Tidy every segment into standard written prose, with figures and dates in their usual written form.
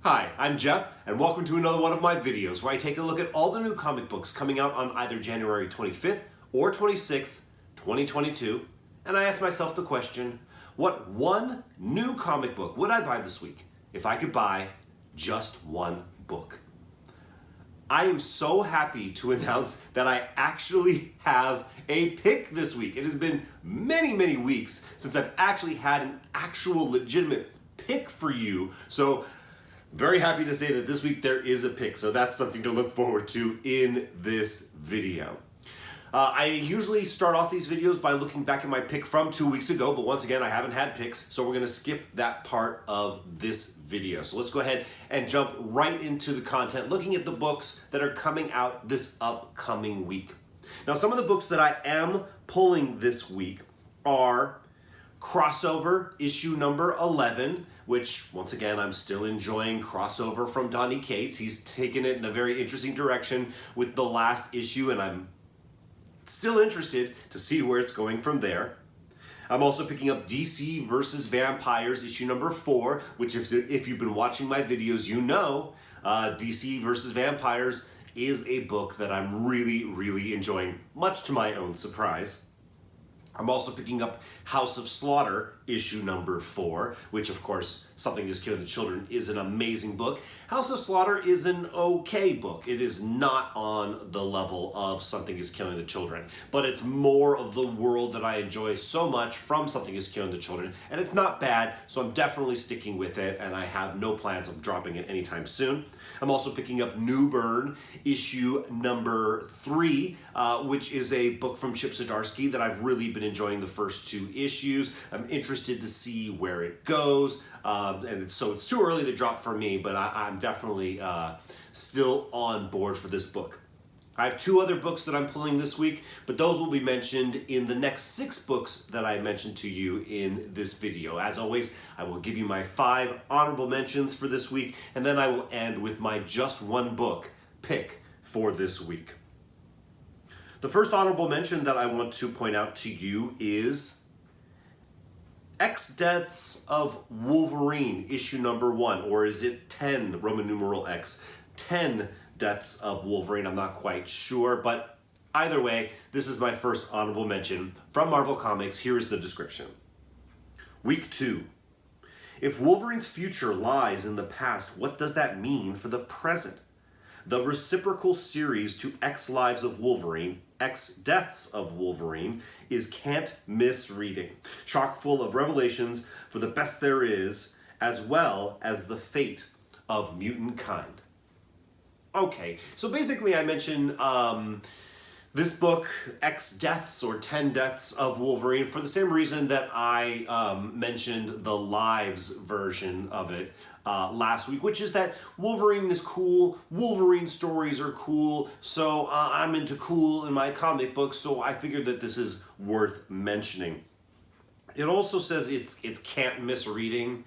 Hi, I'm Jeff, and welcome to another one of my videos where I take a look at all the new comic books coming out on either January 25th or 26th, 2022, and I ask myself the question, what one new comic book would I buy this week if I could buy just one book? I am so happy to announce that I actually have a pick this week. It has been many weeks since I've actually had an actual legitimate pick for you, so very happy to say that this week there is a pick, so that's something to look forward to in this video. I usually start off these videos by looking back at my pick from 2 weeks ago, but once again I haven't had picks, so we're going to skip that part of this video. So let's go ahead and jump right into the content, looking at the books that are coming out this upcoming week. Now, some of the books that I am pulling this week are Crossover issue number 11, which once again I'm still enjoying Crossover from Donny Cates. He's taken it in a very interesting direction with the last issue, and I'm still interested to see where it's going from there. I'm also picking up DC versus Vampires issue number 4, which if you've been watching my videos, you know DC versus Vampires is a book that I'm really enjoying, much to my own surprise. I'm also picking up House of Slaughter, issue number 4, which of course, Something is Killing the Children is an amazing book. House of Slaughter is an okay book. It is not on the level of Something is Killing the Children, but it's more of the world that I enjoy so much from Something is Killing the Children, and it's not bad, so I'm definitely sticking with it, and I have no plans of dropping it anytime soon. I'm also picking up New Burn, issue number 3, which is a book from Chip Zdarsky that I've really been enjoying the first 2 issues. I'm interested to see where it goes, and so it's too early to drop for me, but I'm definitely still on board for this book. I have 2 other books that I'm pulling this week, but those will be mentioned in the next 6 books that I mentioned to you in this video. As always, I will give you my 5 honorable mentions for this week, and then I will end with my just one book pick for this week. The first honorable mention that I want to point out to you is X Deaths of Wolverine, issue number 1, or is it 10, Roman numeral X, 10 Deaths of Wolverine, I'm not quite sure, but either way, this is my first honorable mention from Marvel Comics. Here is the description. Week 2. If Wolverine's future lies in the past, what does that mean for the present? The reciprocal series to X Lives of Wolverine, X Deaths of Wolverine, is can't-miss reading, chock full of revelations for the best there is, as well as the fate of mutant kind. Okay, so basically I mentioned this book, X Deaths or 10 Deaths of Wolverine, for the same reason that I mentioned the Lives version of it last week, which is that Wolverine is cool, Wolverine stories are cool, so I'm into cool in my comic books, so I figured that this is worth mentioning. It also says it's can't miss reading.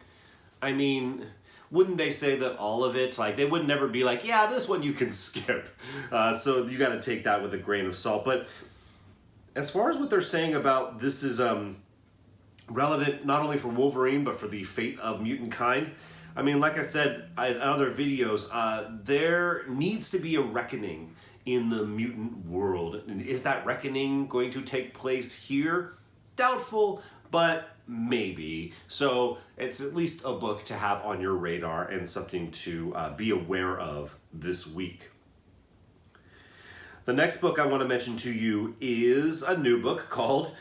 I mean, wouldn't they say that all of it, like they would never be like, yeah, this one you can skip. So you got to take that with a grain of salt. But as far as what they're saying about this is relevant not only for Wolverine, but for the fate of mutant kind, I mean, like I said in other videos, there needs to be a reckoning in the mutant world. And is that reckoning going to take place here? Doubtful, but maybe. So it's at least a book to have on your radar and something to be aware of this week. The next book I want to mention to you is a new book called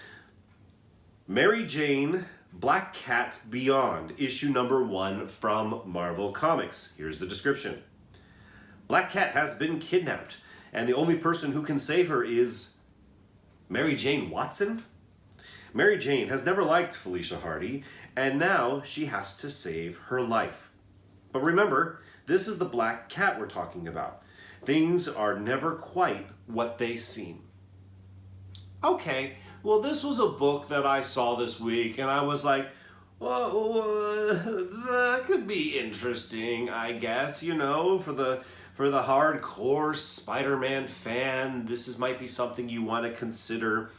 Mary Jane Black Cat Beyond, issue number 1 from Marvel Comics. Here's the description. Black Cat has been kidnapped, and the only person who can save her is Mary Jane Watson? Mary Jane has never liked Felicia Hardy, and now she has to save her life. But remember, this is the Black Cat we're talking about. Things are never quite what they seem. Okay, well, this was a book that I saw this week, and I was like, well, that could be interesting, I guess, you know, for the hardcore Spider-Man fan. This might be something you want to consider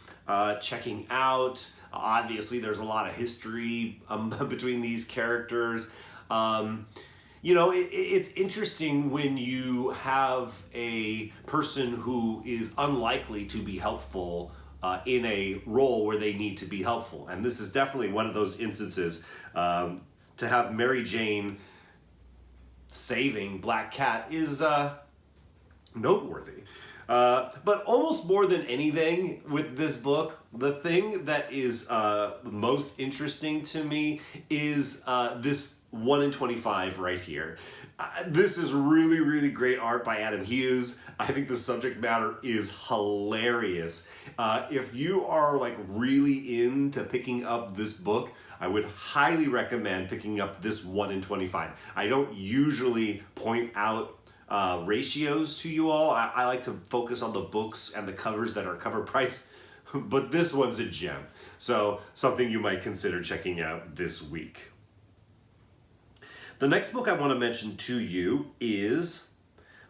checking out. Obviously, there's a lot of history between these characters. it's interesting when you have a person who is unlikely to be helpful in a role where they need to be helpful. And this is definitely one of those instances. To have Mary Jane saving Black Cat is noteworthy. But almost more than anything with this book, the thing that is most interesting to me is this 1 in 25 right here. This is really, really great art by Adam Hughes. I think the subject matter is hilarious. If you are like really into picking up this book, I would highly recommend picking up this 1 in 25. I don't usually point out ratios to you all. I like to focus on the books and the covers that are cover price, but this one's a gem. So something you might consider checking out this week. The next book I want to mention to you is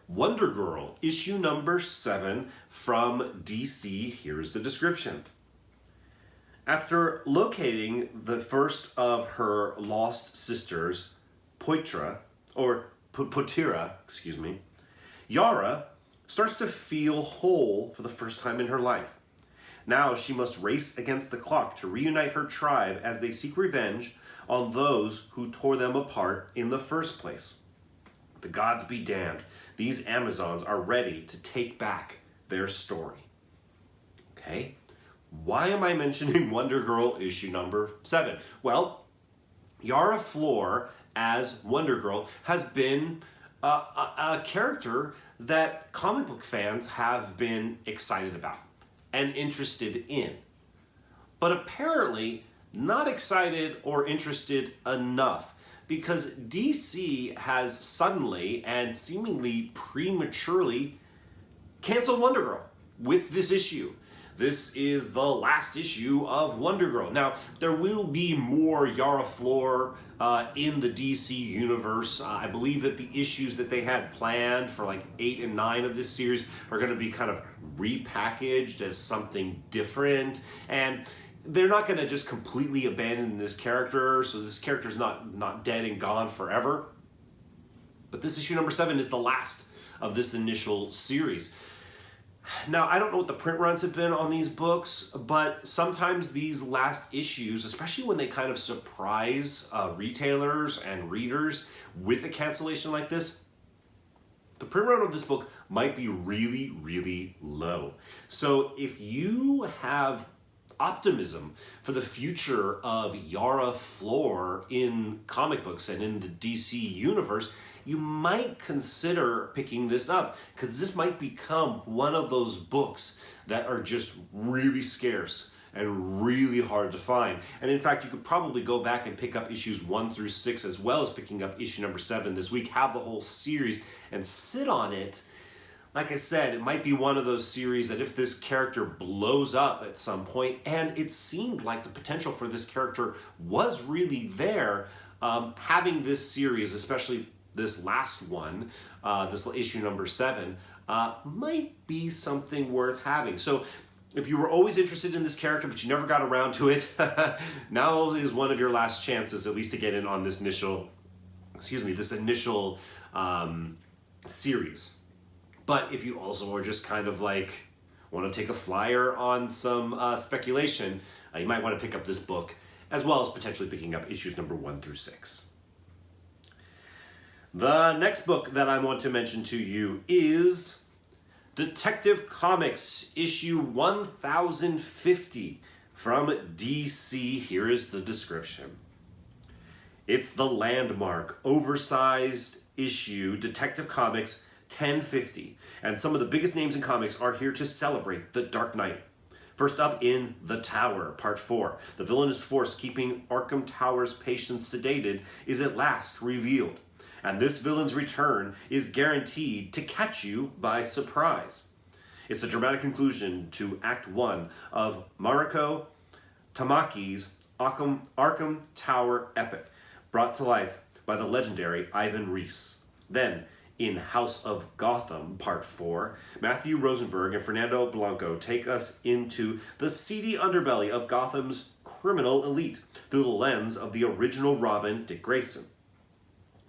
Wonder Girl, issue number 7 from DC. Here's the description. After locating the first of her lost sisters, Poitira, Yara starts to feel whole for the first time in her life. Now she must race against the clock to reunite her tribe as they seek revenge on those who tore them apart in the first place. The gods be damned. These Amazons are ready to take back their story. Okay, why am I mentioning Wonder Girl issue number 7? Well, Yara Flor as Wonder Girl has been a character that comic book fans have been excited about and interested in. But apparently not excited or interested enough, because DC has suddenly and seemingly prematurely canceled Wonder Girl with this issue. This is the last issue of Wonder Girl. Now, there will be more Yara Flor in the DC universe. I believe that the issues that they had planned for like 8 and 9 of this series are going to be kind of repackaged as something different. And they're not going to just completely abandon this character, so this character's not dead and gone forever. But this issue number 7 is the last of this initial series. Now, I don't know what the print runs have been on these books, but sometimes these last issues, especially when they kind of surprise retailers and readers with a cancellation like this, the print run of this book might be really, really low. So if you have optimism for the future of Yara Flor in comic books and in the DC universe, you might consider picking this up, because this might become one of those books that are just really scarce and really hard to find. And in fact, you could probably go back and pick up issues 1 through 6 as well as picking up issue number 7 this week, have the whole series and sit on it. Like I said, it might be one of those series that if this character blows up at some point, and it seemed like the potential for this character was really there, having this series, especially this last one, this issue number 7, might be something worth having. So if you were always interested in this character but you never got around to it, now is one of your last chances at least to get in on this initial series. But if you also are just kind of like want to take a flyer on some speculation, you might want to pick up this book, as well as potentially picking up issues number 1 through 6. The next book that I want to mention to you is Detective Comics issue 1050 from DC. Here is the description. It's the landmark, oversized issue, Detective Comics 1050. And some of the biggest names in comics are here to celebrate the Dark Knight. First up in The Tower, Part 4. The villainous force keeping Arkham Tower's patients sedated is at last revealed. And this villain's return is guaranteed to catch you by surprise. It's the dramatic conclusion to Act 1 of Mariko Tamaki's Arkham Tower epic, brought to life by the legendary Ivan Reis. Then, in House of Gotham, Part 4, Matthew Rosenberg and Fernando Blanco take us into the seedy underbelly of Gotham's criminal elite through the lens of the original Robin, Dick Grayson.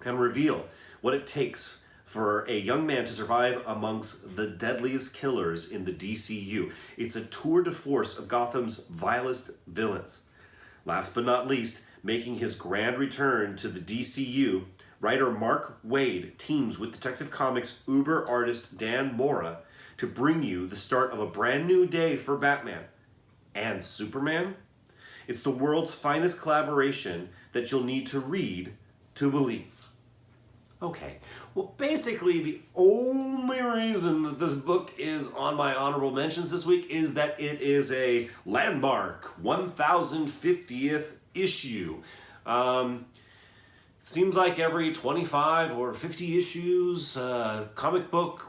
and reveal what it takes for a young man to survive amongst the deadliest killers in the DCU. It's a tour de force of Gotham's vilest villains. Last but not least, making his grand return to the DCU, writer Mark Waid teams with Detective Comics' uber artist Dan Mora to bring you the start of a brand new day for Batman and Superman. It's the world's finest collaboration that you'll need to read to believe. Okay, well, basically the only reason that this book is on my honorable mentions this week is that it is a landmark 1050th issue. Seems like every 25 or 50 issues, comic book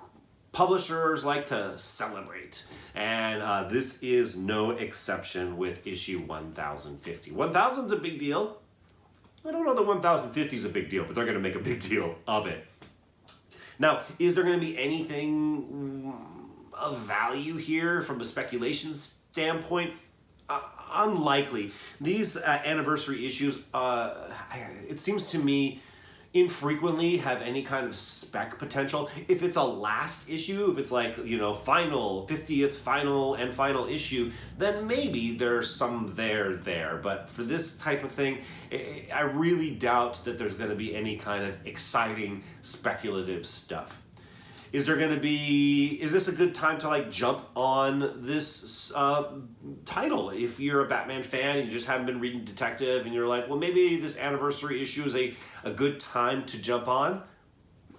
publishers like to celebrate. And this is no exception with issue 1050. 1000's a big deal. I don't know that 1050 is a big deal, but they're going to make a big deal of it. Now, is there going to be anything of value here from a speculation standpoint? Unlikely. These anniversary issues, it seems to me, infrequently have any kind of spec potential. If it's a last issue, if it's like, final, 50th final issue, then maybe there's some there. But for this type of thing, I really doubt that there's going to be any kind of exciting speculative stuff. Is this a good time to jump on this title? If you're a Batman fan and you just haven't been reading Detective and you're like, well, maybe this anniversary issue is a good time to jump on.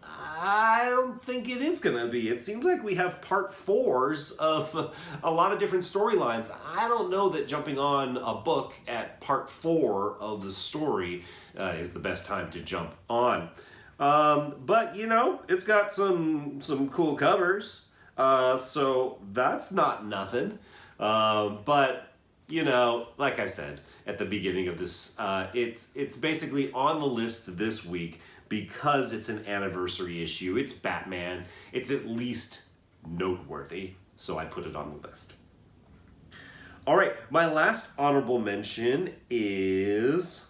I don't think it is going to be. It seems like we have part 4s of a lot of different storylines. I don't know that jumping on a book at part 4 of the story is the best time to jump on. But it's got some cool covers, so that's not nothing. But like I said at the beginning of this, it's basically on the list this week because it's an anniversary issue. It's Batman. It's at least noteworthy, so I put it on the list. All right, my last honorable mention is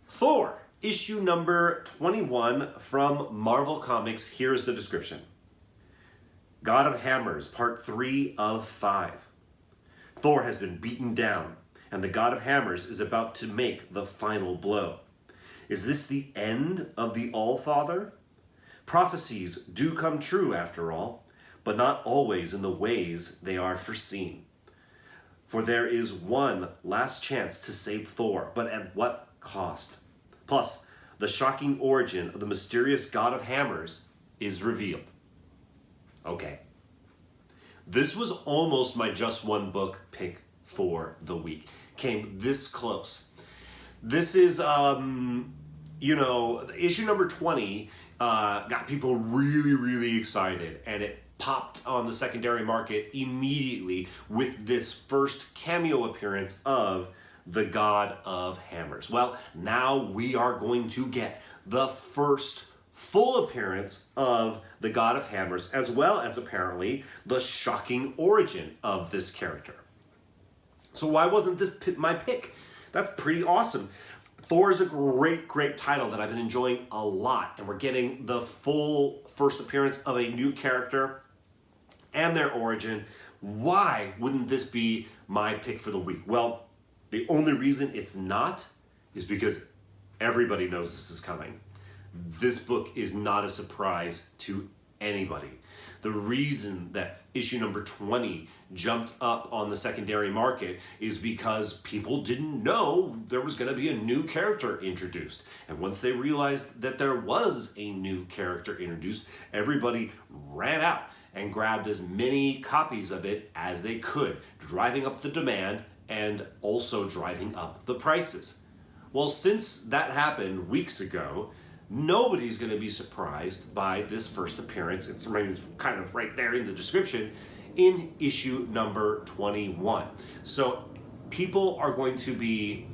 THOR. Issue number 21 from Marvel Comics. Here's the description. God of Hammers, part 3 of 5. Thor has been beaten down, and the God of Hammers is about to make the final blow. Is this the end of the All-Father? Prophecies do come true after all, but not always in the ways they are foreseen. For there is one last chance to save Thor, but at what cost? Plus, the shocking origin of the mysterious God of Hammers is revealed. Okay. This was almost my just one book pick for the week. Came this close. This is, issue number 20 got people really, really excited, and it popped on the secondary market immediately with this first cameo appearance of the God of Hammers. Well, now we are going to get the first full appearance of the God of Hammers, as well as apparently the shocking origin of this character. So why wasn't this my pick? That's pretty awesome. Thor is a great title that I've been enjoying a lot, and we're getting the full first appearance of a new character and their origin. Why wouldn't this be my pick for the week? Well, the only reason it's not is because everybody knows this is coming. This book is not a surprise to anybody. The reason that issue number 20 jumped up on the secondary market is because people didn't know there was going to be a new character introduced. And once they realized that there was a new character introduced, everybody ran out and grabbed as many copies of it as they could, driving up the demand and also driving up the prices. Well, since that happened weeks ago, nobody's going to be surprised by this first appearance. It's kind of right there in the description in issue number 21. So people are going to be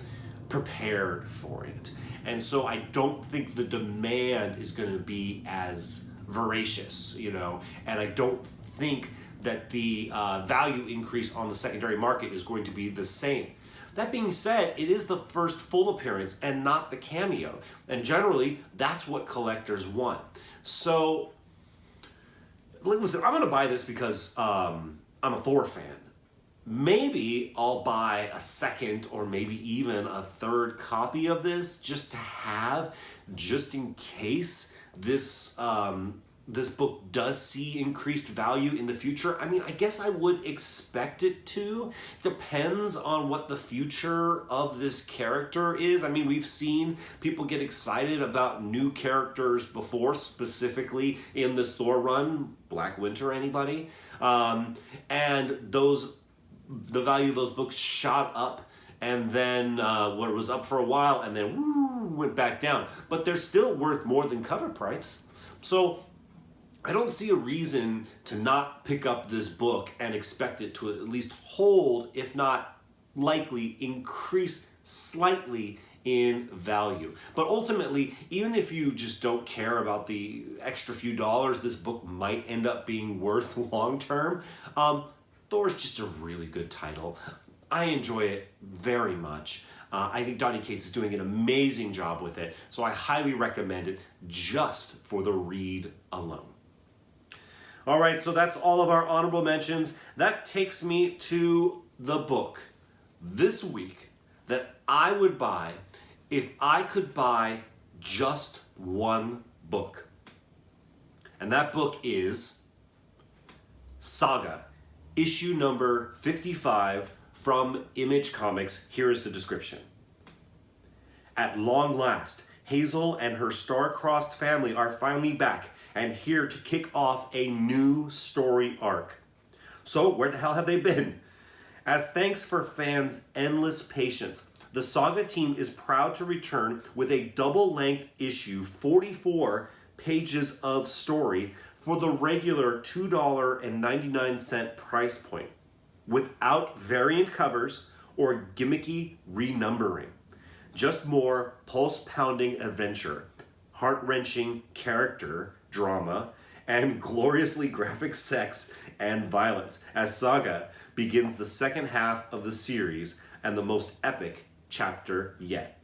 prepared for it. And so I don't think the demand is going to be as voracious, and I don't think that the value increase on the secondary market is going to be the same. That being said, it is the first full appearance and not the cameo. And generally, that's what collectors want. So, listen, I'm going to buy this because I'm a Thor fan. Maybe I'll buy a second or maybe even a third copy of this just to have, just in case this this book does see increased value in the future. I mean, I guess I would expect it to. Depends on what the future of this character is. I mean, we've seen people get excited about new characters before, specifically in this Thor run. Black Winter, anybody? And the value of those books shot up, and then it was up for a while, and then went back down. But they're still worth more than cover price. So I don't see a reason to not pick up this book and expect it to at least hold, if not likely increase slightly in value. But ultimately, even if you just don't care about the extra few dollars this book might end up being worth long term, Thor's just a really good title. I enjoy it very much. I think Donny Cates is doing an amazing job with it, so I highly recommend it just for the read alone. All right, so that's all of our honorable mentions. That takes me to the book this week that I would buy if I could buy just one book. And that book is Saga, issue number 55 from Image Comics. Here is the description. At long last, Hazel and her star-crossed family are finally back and here to kick off a new story arc. So where the hell have they been? As thanks for fans' endless patience, the Saga team is proud to return with a double-length issue, 44 pages of story for the regular $2.99 price point, without variant covers or gimmicky renumbering. Just more pulse-pounding adventure, heart-wrenching character drama, and gloriously graphic sex and violence as Saga begins the second half of the series and the most epic chapter yet.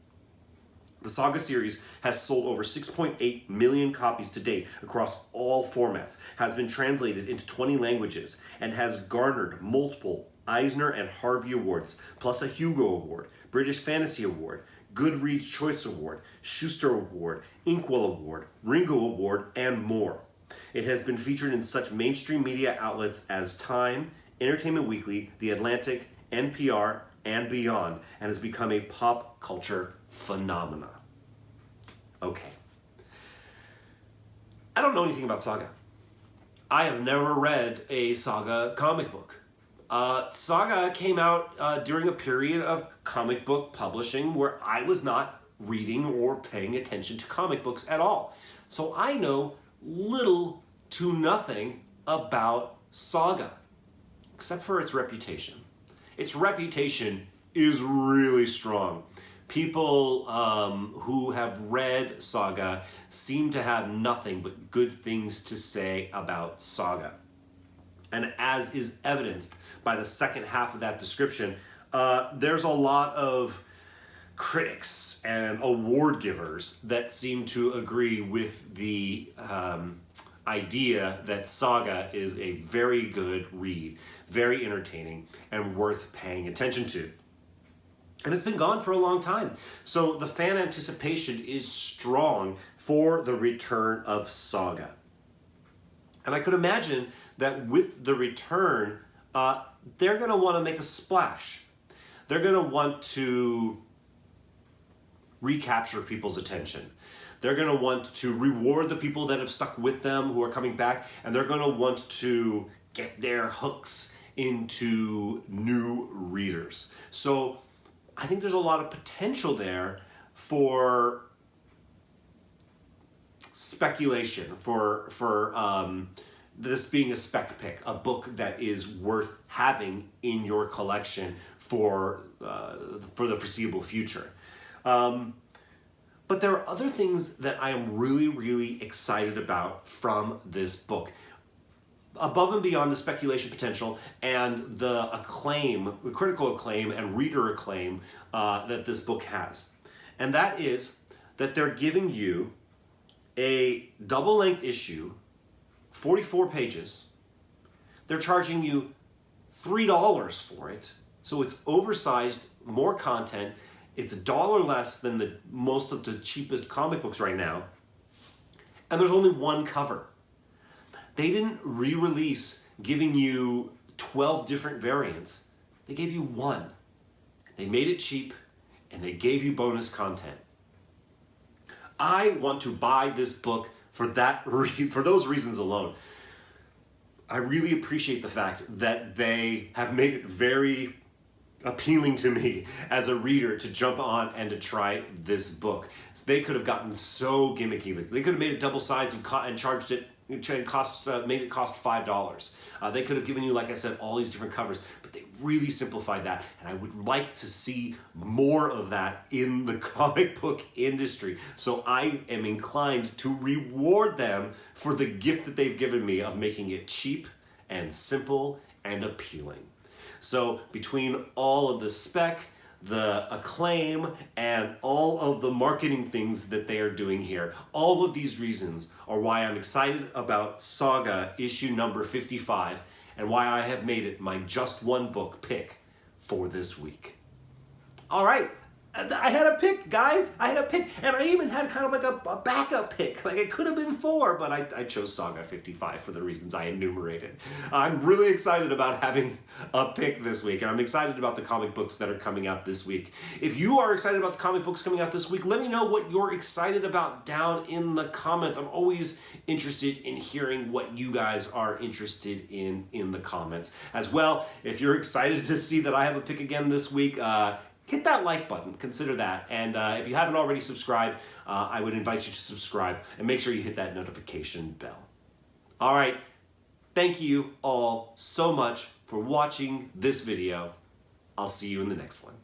The Saga series has sold over 6.8 million copies to date across all formats, has been translated into 20 languages, and has garnered multiple Eisner and Harvey Awards, plus a Hugo Award, British Fantasy Award, Goodreads Choice Award, Schuster Award, Inkwell Award, Ringo Award, and more. It has been featured in such mainstream media outlets as Time, Entertainment Weekly, The Atlantic, NPR, and beyond, and has become a pop culture phenomena. Okay. I don't know anything about Saga. I have never read a Saga comic book. Saga came out during a period of comic book publishing where I was not reading or paying attention to comic books at all. So I know little to nothing about Saga, except for its reputation. Its reputation is really strong. People who have read Saga seem to have nothing but good things to say about Saga. And as is evidenced by the second half of that description, there's a lot of critics and award givers that seem to agree with the idea that Saga is a very good read, very entertaining, and worth paying attention to. And it's been gone for a long time. So the fan anticipation is strong for the return of Saga. And I could imagine that with the return, they're going to want to make a splash. They're going to want to recapture people's attention. They're going to want to reward the people that have stuck with them who are coming back, and they're going to want to get their hooks into new readers. So I think there's a lot of potential there for speculation, for this being a spec pick, a book that is worth having in your collection for the foreseeable future. But there are other things that I am really, really excited about from this book. above and beyond the speculation potential and the acclaim, the critical acclaim and reader acclaim that this book has. And that is that they're giving you a double-length issue, 44 pages. They're charging you $3 for it. So it's oversized, more content. It's $1 less than most of the cheapest comic books right now. And there's only one cover. They didn't re-release giving you 12 different variants. They gave you one. They made it cheap and they gave you bonus content. I want to buy this book for those reasons alone. I really appreciate the fact that they have made it very appealing to me as a reader to jump on and to try this book. So they could have gotten so gimmicky. They could have made it double-sized and charged it, made it cost $5. They could have given you, like I said, all these different covers, but they really simplified that, and I would like to see more of that in the comic book industry. So I am inclined to reward them for the gift that they've given me of making it cheap and simple and appealing. So between all of the spec, the acclaim, and all of the marketing things that they are doing here, all of these reasons are why I'm excited about Saga issue number 55 and why I have made it my just one book pick for this week. All right. I had a pick, guys. I had a pick, and I even had kind of like a backup pick. Like, it could have been 4, but I chose Saga 55 for the reasons I enumerated. I'm really excited about having a pick this week, and I'm excited about the comic books that are coming out this week. If you are excited about the comic books coming out this week, let me know what you're excited about down in the comments. I'm always interested in hearing what you guys are interested in the comments. As well, if you're excited to see that I have a pick again this week, hit that like button, consider that. And if you haven't already subscribed, I would invite you to subscribe and make sure you hit that notification bell. All right, thank you all so much for watching this video. I'll see you in the next one.